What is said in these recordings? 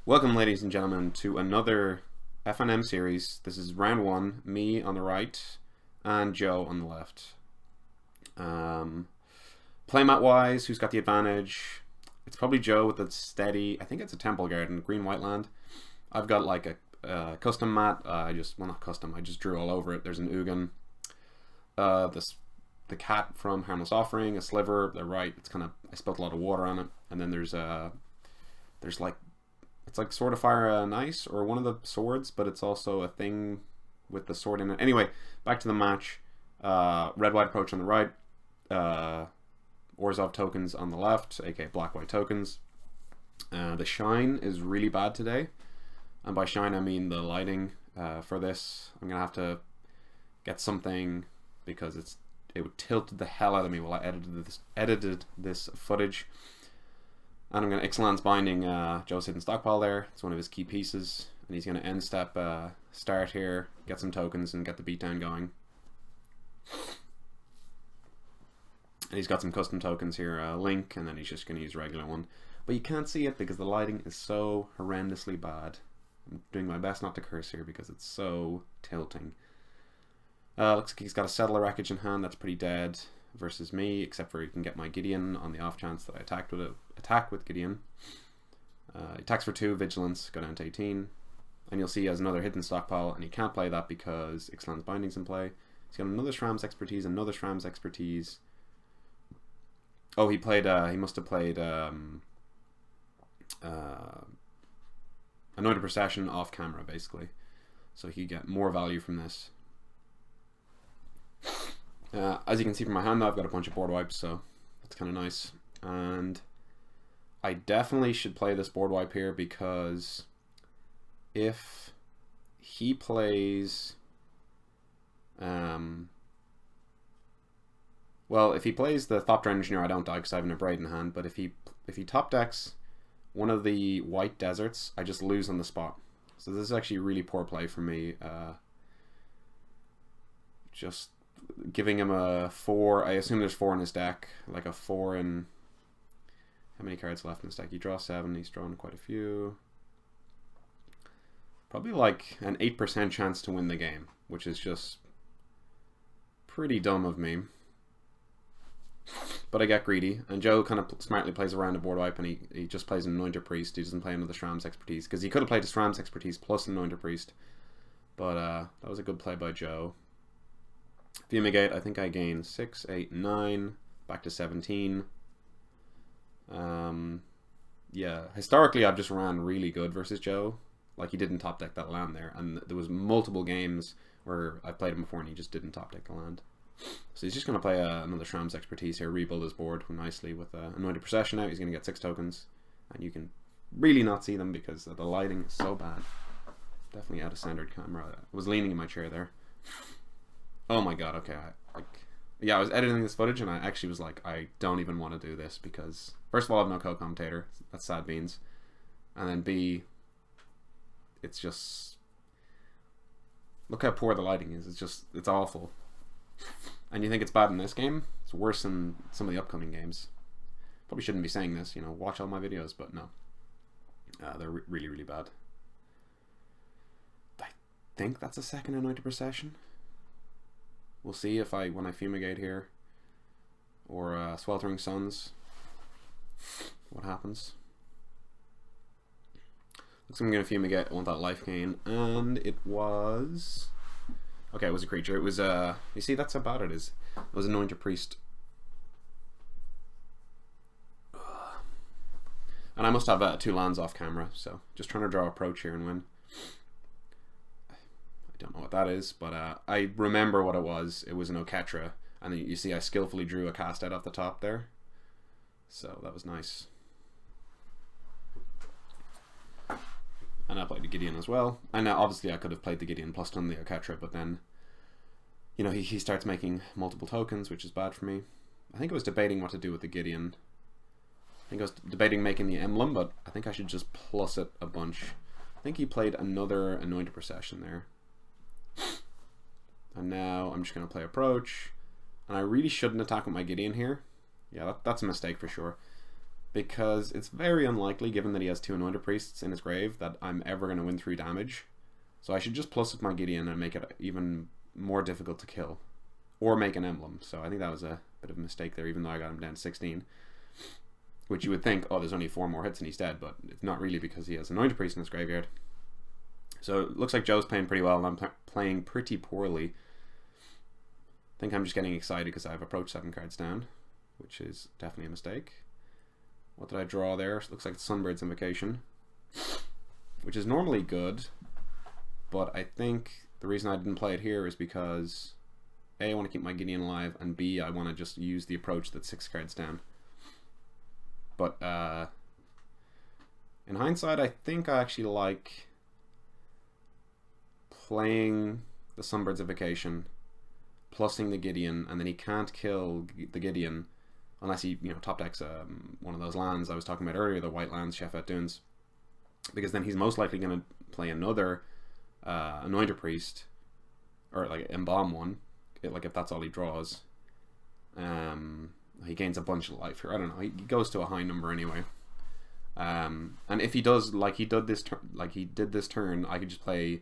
Welcome, ladies and gentlemen, to another FNM series. This is round one, me on the right and Joe on the left. Playmat wise, who's got the advantage? It's probably Joe with the steady, I think it's a Temple Garden, green-white land. I've got like a custom mat. Well, not custom, I just drew all over it. There's an Ugin. The cat from Harmless Offering, a sliver, the right, I spilled a lot of water on it. And then there's like, it's like Sword of Fire and Ice, or one of the swords, but it's also a thing with the sword in it. Anyway, back to the match. Red-white approach on the right. Orzhov tokens on the left, aka black-white tokens. The shine is really bad today. And by shine, I mean the lighting for this. I'm going to have to get something, because it would tilt the hell out of me while I edited this footage. And I'm going to Ixalan's Binding Joe's hidden stockpile there. It's one of his key pieces. And he's going to end step start here, get some tokens, and get the beatdown going. And he's got some custom tokens here, Link, and then he's just going to use regular one. But you can't see it because the lighting is so horrendously bad. I'm doing my best not to curse here because it's so tilting. Looks like he's got a Settler Wreckage in hand. That's pretty dead versus me, except for he can get my Gideon on the off chance that I attack with Gideon. He attacks for 2, Vigilance, go down to 18. And you'll see he has another hidden stockpile, and he can't play that because Ixalan's Binding's in play. He's got another Shram's Expertise, another Shram's Expertise. Oh, he must have played Anointed Procession off camera, basically. So he could get more value from this. As you can see from my hand, though, I've got a bunch of board wipes, so that's kind of nice. And I definitely should play this board wipe here, because if he plays... well, if he plays the Thopter Engineer, I don't die because I have an Abrade in hand, but if he top decks one of the white deserts, I just lose on the spot. So this is actually really poor play for me. Just giving him a 4, I assume there's 4 in his deck, like a 4 in... How many cards left in his deck? He draws 7, he's drawn quite a few. Probably like an 8% chance to win the game, which is just pretty dumb of me. But I get greedy, and Joe kind of smartly plays around a board wipe, and he just plays an Anointed Priest. He doesn't play another Shram's Expertise, because he could have played a Shram's Expertise plus an Anointed Priest. But that was a good play by Joe. Fumigate, I think I gained 6, 8, 9, back to 17. Yeah, historically I've just ran really good versus Joe. Like, he didn't top deck that land there, and there was multiple games where I played him before and he just didn't top deck the land. So he's just going to play another Shram's Expertise here, rebuild his board nicely with Anointed Procession out. He's going to get 6 tokens, and you can really not see them because the lighting is so bad. Definitely out of standard camera. I was leaning in my chair there. Oh my god, okay. I was editing this footage, and I actually was like, I don't even want to do this because, first of all, I have no co-commentator. That's sad beans. And then B, it's just... Look how poor the lighting is. It's awful. And you think it's bad in this game? It's worse than some of the upcoming games. Probably shouldn't be saying this, watch all my videos, but no. They're really, really bad. I think that's a second Anointed Procession. We'll see if when I Fumigate here, or Sweltering Suns, what happens. Looks like I'm going to Fumigate. I want that life gain, and it was... Okay, it was a creature. It was, you see, that's how bad it is. It was Anointed Priest. And I must have 2 lands off camera, so just trying to draw approach here and win. I don't know what that is, but I remember what it was. It was an Oketra, and you see I skillfully drew a cast out off the top there. So that was nice. And I played the Gideon as well. And obviously I could have played the Gideon plus done the Oketra, but then, he starts making multiple tokens, which is bad for me. I think I was debating what to do with the Gideon. I think I was debating making the emblem, but I think I should just plus it a bunch. I think he played another Anointed Procession there. And now I'm just going to play Approach. And I really shouldn't attack with my Gideon here. Yeah, that's a mistake for sure. because it's very unlikely, given that he has 2 Anointed Priests in his grave, that I'm ever going to win 3 damage. So I should just plus with my Gideon and make it even more difficult to kill. Or make an emblem. So I think that was a bit of a mistake there, even though I got him down to 16. Which you would think, oh, there's only 4 more hits and he's dead, but it's not really because he has Anointed Priest in his graveyard. So it looks like Joe's playing pretty well and I'm playing pretty poorly. I think I'm just getting excited because I've approached 7 cards down, which is definitely a mistake. What did I draw there? It looks like Sunbird's Invocation, which is normally good, but I think the reason I didn't play it here is because A, I want to keep my Gideon alive, and B, I want to just use the approach that's 6 cards down. But in hindsight, I think I actually like playing the Sunbird's Invocation, plussing the Gideon, and then he can't kill the Gideon unless he, top decks one of those lands I was talking about earlier, the white lands, Shefet Dunes, because then he's most likely going to play another Anointed Priest, or like Embalm one, like if that's all he draws. He gains a bunch of life here. I don't know. He goes to a high number anyway. And if he does, like he did this turn, I could just play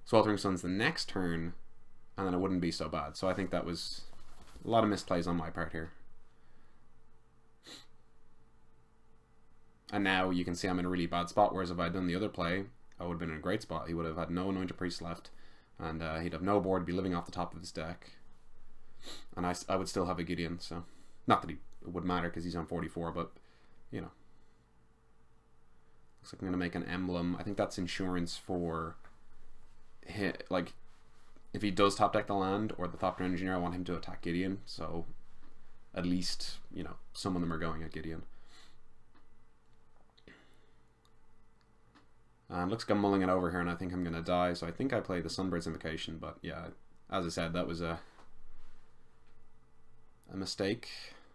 Sweltering Suns the next turn, and then it wouldn't be so bad. So I think that was a lot of misplays on my part here. And now you can see I'm in a really bad spot, whereas if I had done the other play, I would have been in a great spot. He would have had no Anointed Priest left, and he'd have no board, be living off the top of his deck. And I would still have a Gideon, so... Not that it would matter because he's on 44, but, Looks like I'm going to make an emblem. I think that's insurance for... Like, if he does top deck the land, or the Thopter Engineer, I want him to attack Gideon, so... At least, some of them are going at Gideon. And looks like I'm mulling it over here, and I think I'm going to die, so I think I play the Sunbird's Invocation, but yeah, as I said, that was a mistake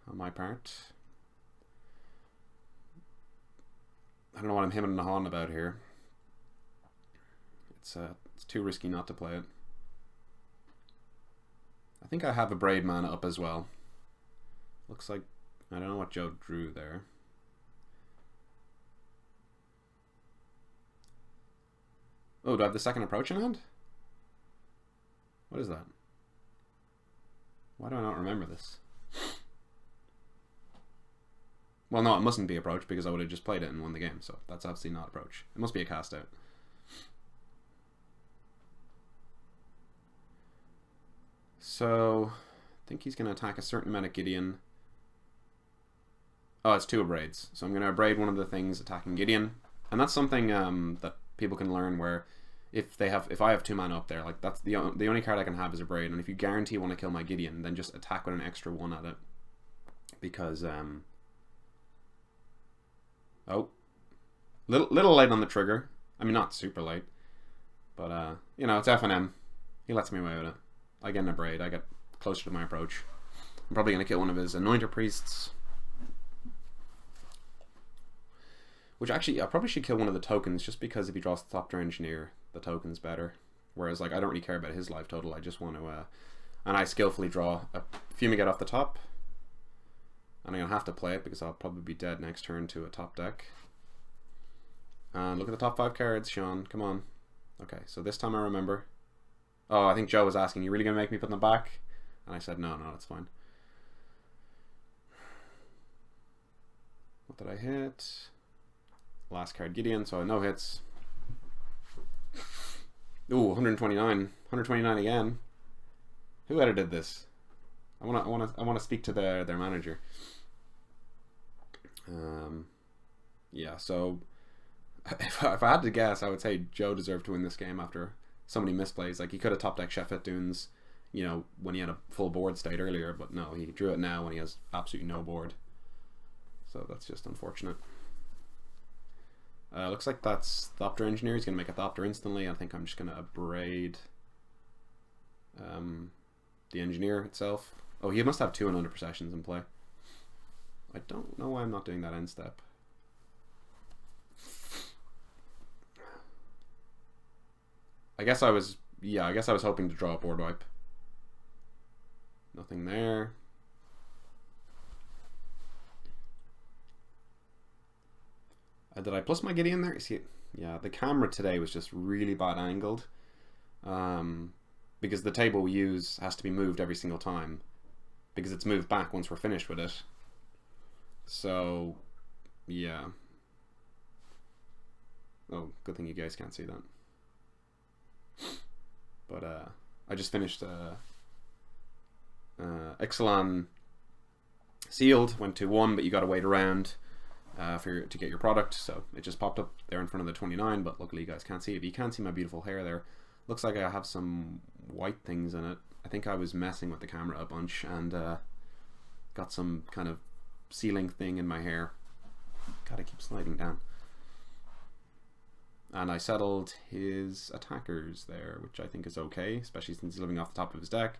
on my part. I don't know what I'm hemming and hawing about here. It's too risky not to play it. I think I have a Braid mana up as well. Looks like, I don't know what Joe drew there. Oh, do I have the second approach in hand? What is that? Why do I not remember this? Well, no, it mustn't be approach because I would have just played it and won the game, so that's absolutely not approach. It must be a cast out. So, I think he's going to attack a certain amount of Gideon. Oh, it's 2 Abrades. So I'm going to Abrade one of the things attacking Gideon. And that's something that people can learn, where if I have 2 mana up there, like that's the only card I can have is Abrade, and if you guarantee you want to kill my Gideon, then just attack with an extra 1 at it, because oh, little late on the trigger. I mean, not super late, but it's FNM. He lets me away with it. I get an Abrade. I get closer to my approach. I'm probably gonna kill one of his Anointed Priests. Which actually, I probably should kill one of the tokens, just because if he draws the Thopter Engineer, the token's better. Whereas, like, I don't really care about his life total, I just want to, and I skillfully draw a Fumigate off the top. And I'm going to have to play it, because I'll probably be dead next turn to a top deck. And look at the top 5 cards, Sean, come on. Okay, so this time I remember. Oh, I think Joe was asking, you really going to make me put them back? And I said, no, that's fine. What did I hit? Last card, Gideon, so no hits. Ooh, 129. 129 again. Who edited this? I want to speak to their manager. Yeah, so if I had to guess, I would say Joe deserved to win this game after so many misplays. Like, he could have top decked Shefet Dunes, when he had a full board state earlier, but no, he drew it now when he has absolutely no board. So that's just unfortunate. Looks like that's Thopter Engineer. He's going to make a Thopter instantly. I think I'm just going to Abrade the Engineer itself. Oh, he must have 2 and under processions in play. I don't know why I'm not doing that end step. I guess I was hoping to draw a board wipe. Nothing there. Did I plus my giddy in there? See, yeah, the camera today was just really bad angled. Because the table we use has to be moved every single time. Because it's moved back once we're finished with it. So, yeah. Oh, good thing you guys can't see that. But I just finished Ixalan sealed, went to 1, but you got to wait around to get your product. So it just popped up there in front of the 29, but luckily you guys can't see it. But you can see my beautiful hair there. Looks like I have some white things in it. I think I was messing with the camera a bunch and got some kind of sealing thing in my hair. Gotta keep sliding down. And I settled his attackers there, which I think is okay, especially since he's living off the top of his deck.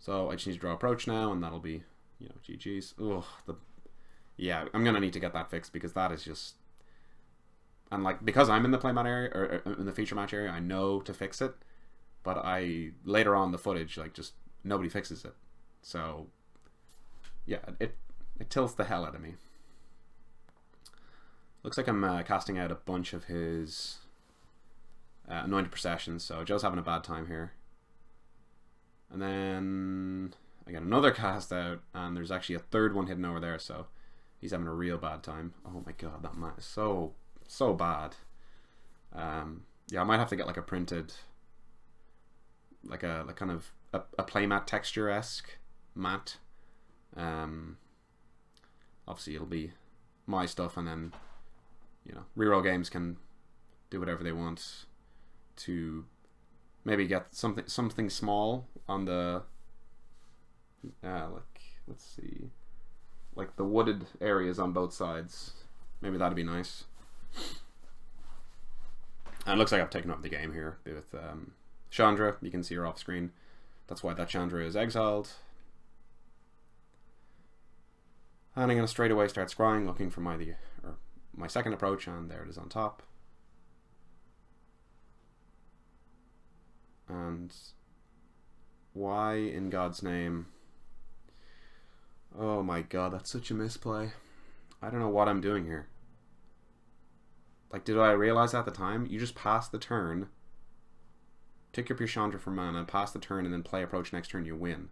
So I just need to draw approach now, and that'll be, you know, GG's. Ugh, yeah, I'm gonna need to get that fixed because that is just, and like because I'm in the playmat area or in the feature match area, I know to fix it, but I later on the footage like just nobody fixes it. So yeah, it tilts the hell out of me. Looks like I'm casting out a bunch of his anointed processions, so Joe's having a bad time here. And then I got another cast out, and there's actually a third one hidden over there, so he's having a real bad time. Oh my god, that mat is so bad. Yeah, I might have to get like a printed, like kind of a playmat texture-esque mat. Obviously it'll be my stuff, and then, you know, ReRoll Games can do whatever they want to maybe get something small on the like, let's see, like the wooded areas on both sides. Maybe that'd be nice. And it looks like I've taken up the game here with Chandra. You can see her off screen. That's why that Chandra is exiled. And I'm going to straight away start scrying, looking for my second approach, and there it is on top. And why in God's name? Oh my god, that's such a misplay. I don't know what I'm doing here. Like, did I realize at the time? You just pass the turn, tick up your Chandra for mana, pass the turn, and then play approach next turn, you win.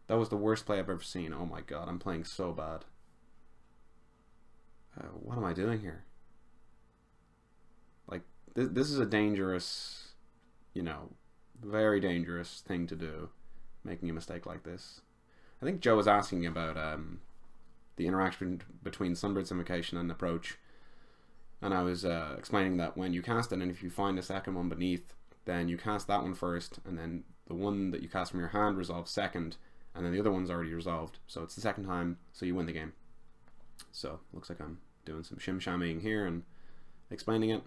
That was the worst play I've ever seen. Oh my god, I'm playing so bad. What am I doing here? Like, this is a dangerous, you know, very dangerous thing to do, making a mistake like this. I think Joe was asking about the interaction between Sunbird's Invocation and approach, and I was explaining that when you cast it, and if you find a second one beneath, then you cast that one first, and then the one that you cast from your hand resolves second, and then the other one's already resolved, so it's the second time, so you win the game. So looks like I'm doing some shim-shamming here and explaining it.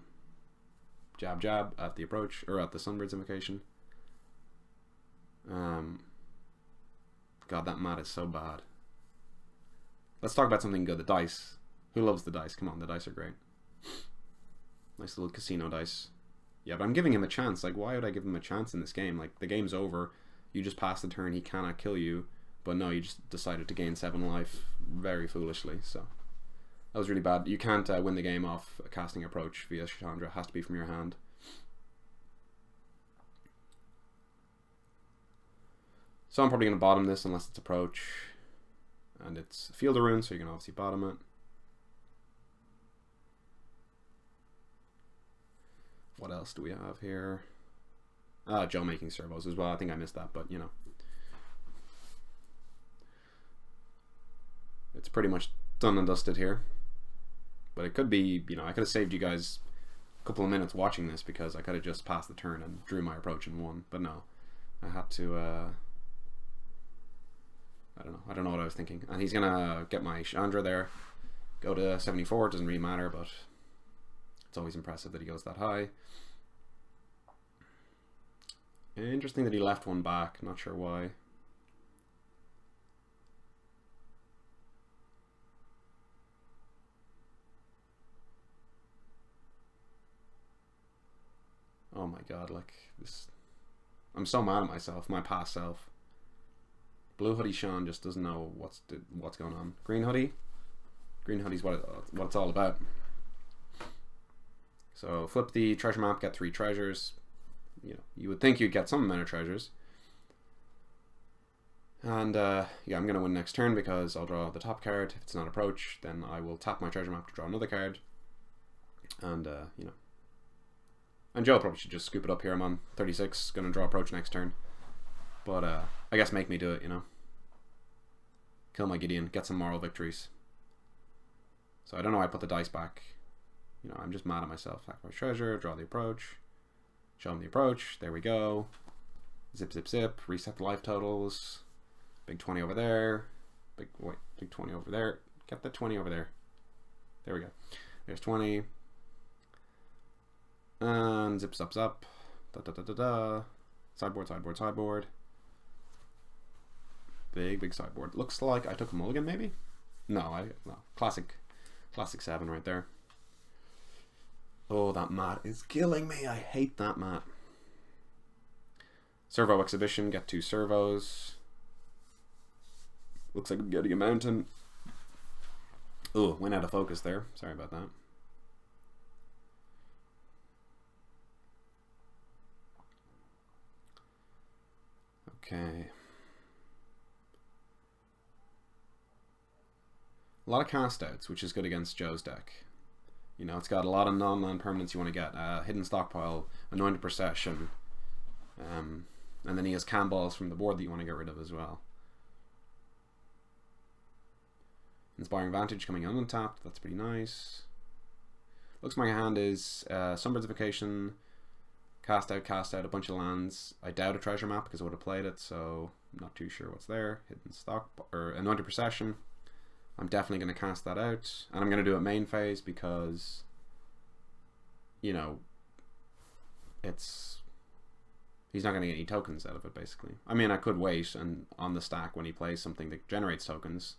Jab jab at the approach, or at the Sunbird's Invocation. God, that mat is so bad. Let's talk about something good. The dice. Who loves the dice? Come on, the dice are great. Nice little casino dice. Yeah, but I'm giving him a chance. Like, why would I give him a chance in this game? Like, the game's over. You just pass the turn. He cannot kill you. But no, you just decided to gain 7 life very foolishly. So that was really bad. You can't win the game off a casting approach via Chandra. It has to be from your hand. So I'm probably going to bottom this unless it's approach. And it's Field of Runes, so you can obviously bottom it. What else do we have here? Joe making servos as well. I think I missed that, but you know. It's pretty much done and dusted here. But it could be, you know, I could have saved you guys a couple of minutes watching this because I could have just passed the turn and drew my approach and won. But no, I had to, I don't know what I was thinking. And he's gonna get my Chandra there, go to 74, it doesn't really matter, but it's always impressive that he goes that high. Interesting that he left one back, not sure why. Oh my god, like this, I'm so mad at myself, my past self. Blue hoodie Sean just doesn't know what's going on. Green hoodie, Green Hoodie's what it's all about. So flip the treasure map, get 3 treasures. You know, you would think you'd get some amount of treasures. And yeah, I'm going to win next turn because I'll draw the top card. If it's not approach, then I will tap my treasure map to draw another card. And, you know. And Joe probably should just scoop it up here. I'm on 36, going to draw approach next turn. But I guess make me do it, you know. Kill my Gideon, get some moral victories. So I don't know why I put the dice back. You know, I'm just mad at myself. Sacrifice treasure, draw the approach. Show him the approach. There we go. Zip, zip, zip. Reset the life totals. Big 20 over there. Big 20 over there. Get the 20 over there. There we go. There's 20. And zip, zip, zip. Da, da, da, da, da. Sideboard, sideboard, sideboard. Big, big sideboard. Looks like I took a mulligan, maybe? No, no. Classic 7 right there. Oh, that mat is killing me. I hate that mat. Servo exhibition. Get 2 servos. Looks like I'm getting a mountain. Oh, went out of focus there. Sorry about that. Okay. A lot of cast outs, which is good against Joe's deck. You know, it's got a lot of non-land permanents you want to get. Hidden Stockpile, Anointed Procession, and then he has can balls from the board that you want to get rid of as well. Inspiring Vantage coming in untapped, that's pretty nice. Looks like my hand is Sunbird's Vacation, cast out a bunch of lands. I doubt a treasure map because I would have played it, so I'm not too sure what's there. Hidden Stock, or Anointed Procession. I'm definitely going to cast that out. And I'm going to do it main phase because, you know, he's not going to get any tokens out of it, basically. I mean, I could wait and on the stack when he plays something that generates tokens.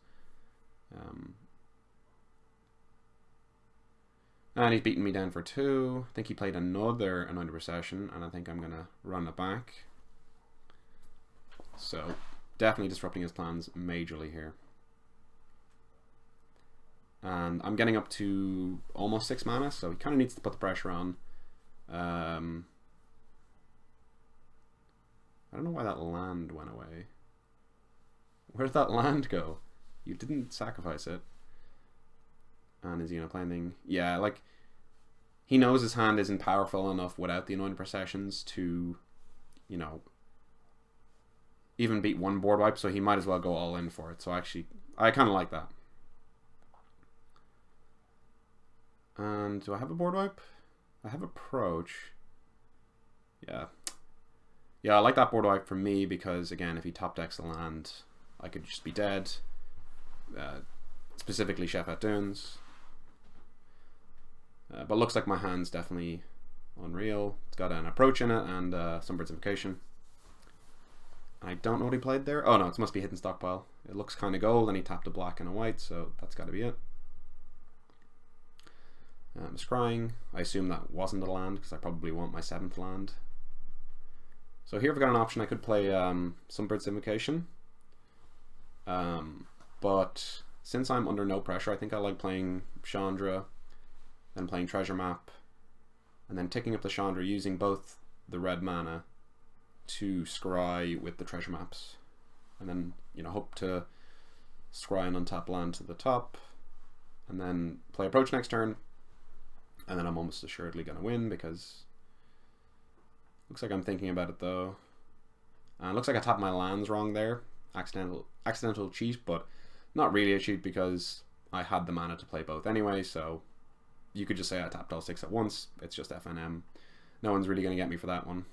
And he's beaten me down for 2. I think he played another Anointed Procession, and I think I'm going to run it back. So, definitely disrupting his plans majorly here. And I'm getting up to almost 6 mana, so he kind of needs to put the pressure on. I don't know why that land went away. Where did that land go? You didn't sacrifice it. And is he gonna play anything? Yeah, like, he knows his hand isn't powerful enough without the Anointed Processions to, you know, even beat 1 board wipe, so he might as well go all in for it. So actually, I kind of like that. And do I have a board wipe? I have approach. Yeah. Yeah, I like that board wipe for me because, again, if he top decks a land, I could just be dead. Specifically Chef Dunes. But looks like my hand's definitely unreal. It's got an approach in it and Sunbird's Invocation. I don't know what he played there. Oh no, it must be Hidden Stockpile. It looks kind of gold and he tapped a black and a white, so that's got to be it. Scrying. I assume that wasn't a land because I probably want my 7th land. So here I've got an option. I could play Sunbird's Invocation. But since I'm under no pressure, I think I like playing Chandra, then playing Treasure Map, and then ticking up the Chandra using both the red mana to scry with the treasure maps. And then, you know, hope to scry an untapped land to the top, and then play approach next turn. And then I'm almost assuredly going to win because looks like I'm thinking about it though. And it looks like I tapped my lands wrong there. Accidental cheat, but not really a cheat because I had the mana to play both anyway, so you could just say I tapped all 6 at once. It's just FNM. No one's really going to get me for that one.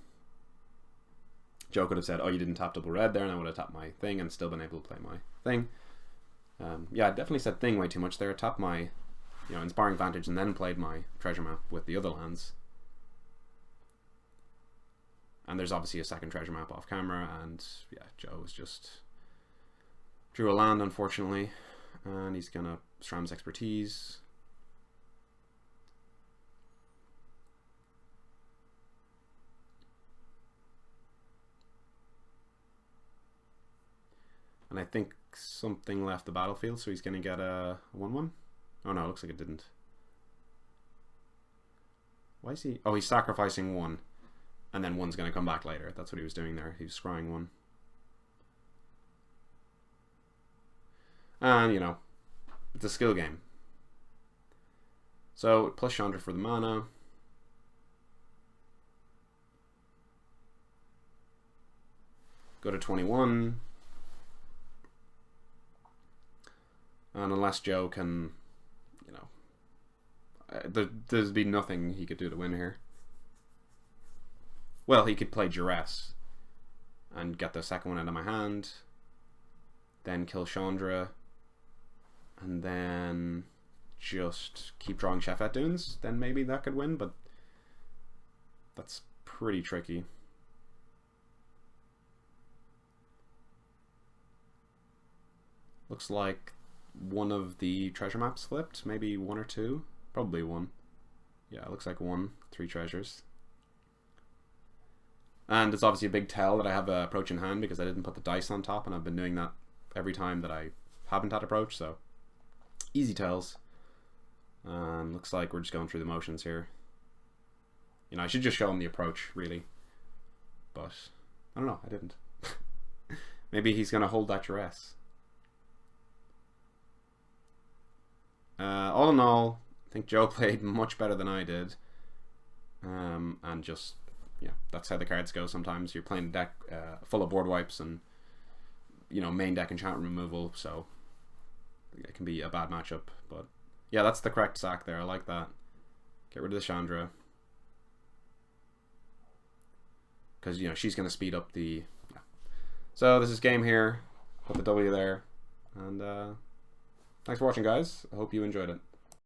Joe could have said, oh, you didn't tap double red there, and I would have tapped my thing and still been able to play my thing. Yeah, I definitely said thing way too much there. Tapped my, you know, Inspiring Vantage and then played my treasure map with the other lands. And there's obviously a second treasure map off camera, and yeah, Joe was just drew a land, unfortunately, and he's gonna Stram's Expertise. And I think something left the battlefield, so he's gonna get a 1/1. Oh no, it looks like it didn't. Why is he... Oh, he's sacrificing one. And then one's going to come back later. That's what he was doing there. He was scrying one. And, you know, it's a skill game. So, plus Chandra for the mana. Go to 21. And unless Joe can, you know, there's be nothing he could do to win here. Well, he could play Duress and get the second one out of my hand. Then kill Chandra. And then just keep drawing Chefette Dunes. Then maybe that could win, but that's pretty tricky. Looks like one of the treasure maps flipped. Maybe one or two. Probably one. Yeah, it looks like one. 3 treasures. And it's obviously a big tell that I have approach in hand because I didn't put the dice on top, and I've been doing that every time that I haven't had approach, so easy tells. And looks like we're just going through the motions here. You know, I should just show him the approach, really. But, I don't know, I didn't. Maybe he's going to hold that duress. All in all, I think Joe played much better than I did. And just, yeah, that's how the cards go sometimes. You're playing a deck full of board wipes and, you know, main deck enchantment removal, so it can be a bad matchup. But, yeah, that's the correct sack there. I like that. Get rid of the Chandra. Because, you know, she's going to speed up the... Yeah. So, this is game here. Put the W there. And, thanks for watching, guys. I hope you enjoyed it.